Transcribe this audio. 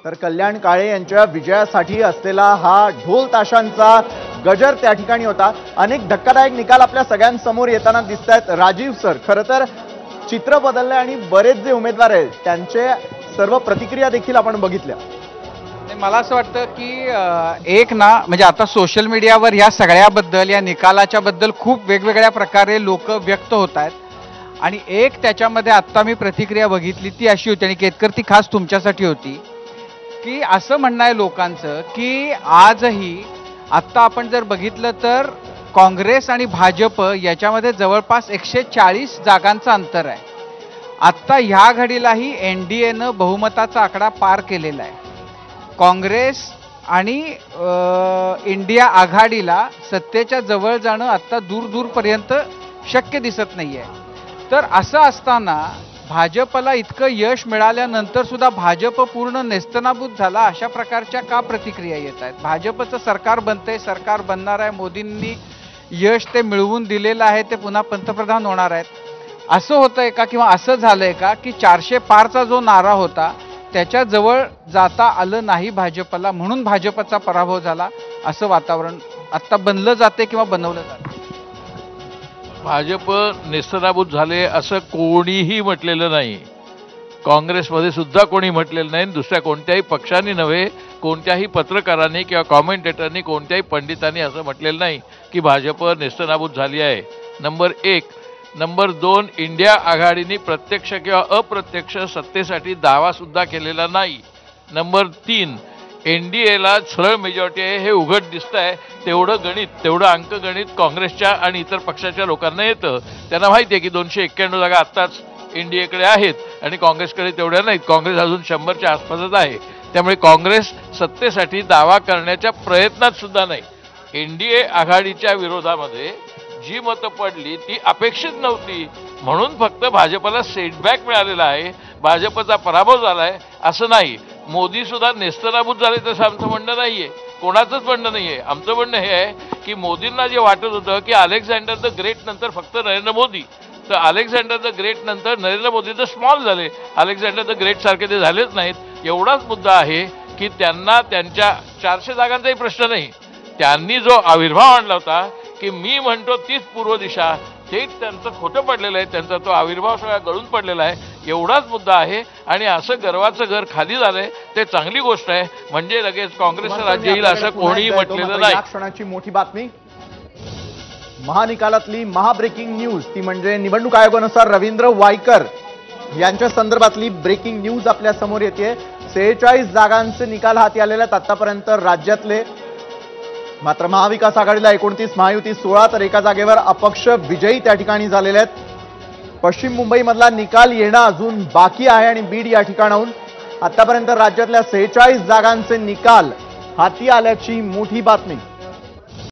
तर कल्याण काळे यांच्या विजयासाठी असलेला हा ढोल ताशांचा गजर त्या ठिकाणी होता। अनेक धक्कादायक निकाल आपल्या सगळ्यांसमोर येताना दिसतात। राजीव सर, खरं तर चित्र बदलले आणि बरेच जे उमेदवार आहेत त्यांचे सर्व प्रतिक्रिया देखील आपण बघितल्या। मला असं वाटतं की एक ना म्हणजे आता सोशल मीडियावर या सगळ्याबद्दल या निकालाच्या बद्दल खूप वेगवेगळ्या प्रकारे लोक व्यक्त होत आहेत आणि एक त्याच्यामध्ये आत्ता मी प्रतिक्रिया बघितली ती अशी होती आणि केतकर ती खास तुमच्यासाठी होती की असं म्हणणं आहे लोकांचं की आजही आत्ता आपण जर बघितलं तर काँग्रेस आणि भाजप याच्यामध्ये जवळपास 140 जागांचं अंतर आहे। आत्ता ह्या घडीलाही NDAनं बहुमताचा आकडा पार केलेला आहे। काँग्रेस आणि इंडिया आघाडीला सत्तेच्या जवळ जाणं आता दूरपर्यंत शक्य दिसत नाहीये। तर असं असताना भाजपला इतकं यश मिळाल्यानंतर सुद्धा भाजप पूर्ण नेस्तनाबूत झाला अशा प्रकारच्या का प्रतिक्रिया येत आहेत? भाजपचं सरकार बनतंय, सरकार बनणार आहे, मोदींनी यश ते मिळवून दिलेलं आहे, ते पुन्हा पंतप्रधान होणार आहेत, असं होतंय का? किंवा असं झालंय का की 400 पारचा जो नारा होता त्याच्या जवळ जाता आलं नाही भाजपला, म्हणून भाजपचा पराभव झाला असं वातावरण आता बनलं जाते किंवा बनवलं जाते? भाजप नेस्तनाबूत झाले असं कोणीही म्हटलेलं नाही। काँग्रेसमध्ये सुद्धा कोणी म्हटलेलं नाही, दुसऱ्या कोणत्याही पक्षाने नव्हे, कोणत्याही पत्रकारांनी किंवा कॉमेंटेटरनी, कोणत्याही पंडितांनी असं म्हटलेलं नाही की भाजप नेस्तनाबूत झाली आहे। नंबर 1। नंबर 2, इंडिया आघाडीने प्रत्यक्ष किंवा अप्रत्यक्ष सत्तेसाठी दावा सुद्धा केलेला नाही। नंबर 3, NDAला सरळ मेजॉरिटी आहे हे उघड दिसतंय। तेवढं गणित, तेवढं अंकगणित काँग्रेसच्या आणि इतर पक्षाच्या लोकांना येतं। त्यांना माहिती आहे की 291 जागा आत्ताच NDAकडे आहेत आणि काँग्रेसकडे तेवढ्या नाहीत। काँग्रेस अजून 100च्या आसपासच आहे। त्यामुळे काँग्रेस सत्तेसाठी दावा करण्याच्या प्रयत्नात सुद्धा नाही। NDA आघाडीच्या विरोधामध्ये जी मतं पडली ती अपेक्षित नव्हती, म्हणून फक्त भाजपला सेटबॅक मिळालेला आहे, भाजपचा पराभव झाला आहे असं नाही। मोदी सुद्धा नेस्तनाबूत झाले तसं आमचं म्हणणं नाहीये, कोणाचंच म्हणणं नाहीये। आमचं म्हणणं हे आहे की मोदींना जे वाटत होतं की अलेक्झांडर द ग्रेट नंतर फक्त नरेंद्र मोदी, तर अलेक्झांडर द ग्रेट नंतर नरेंद्र मोदी तर स्मॉल झाले, अलेक्झांडर द ग्रेट सारखे ते झालेच नाहीत। एवढाच मुद्दा आहे की त्यांना त्यांच्या 400 जागांचाही प्रश्न नाही, त्यांनी जो आविर्भाव आणला होता की मी म्हणतो तीच पूर्व दिशा, तेच त्यांचं खोटं पडलेलं आहे, त्यांचा तो आविर्भाव सगळा गळून पडलेला आहे, एवढाच मुद्दा आहे। आणि असं गर्वाचं घर खाली झालंय ते चांगली गोष्ट आहे, म्हणजे लगेच काँग्रेसचं राज्य येईल असं कोणीही म्हटलेलं नाही। या क्षणाची मोठी बातमी, महानिकालातली महाब्रेकिंग न्यूज, ती म्हणजे निवडणूक आयोगानुसार रवींद्र वायकर यांच्या संदर्भातली ब्रेकिंग न्यूज आपल्या समोर येते। 46 जागांचे निकाल हाती आलेले आहेत आतापर्यंत राज्यातले, मात्र महाविकास आघाडीला 29, महायुती 16, तर एका जागेवर अपक्ष विजयी त्या ठिकाणी झालेले आहेत। पश्चिम मुंबईमधला निकाल येणं अजून बाकी आहे आणि बीड या ठिकाणाहून आतापर्यंत राज्यातल्या 46 जागांचे निकाल हाती आल्याची मोठी बातमी।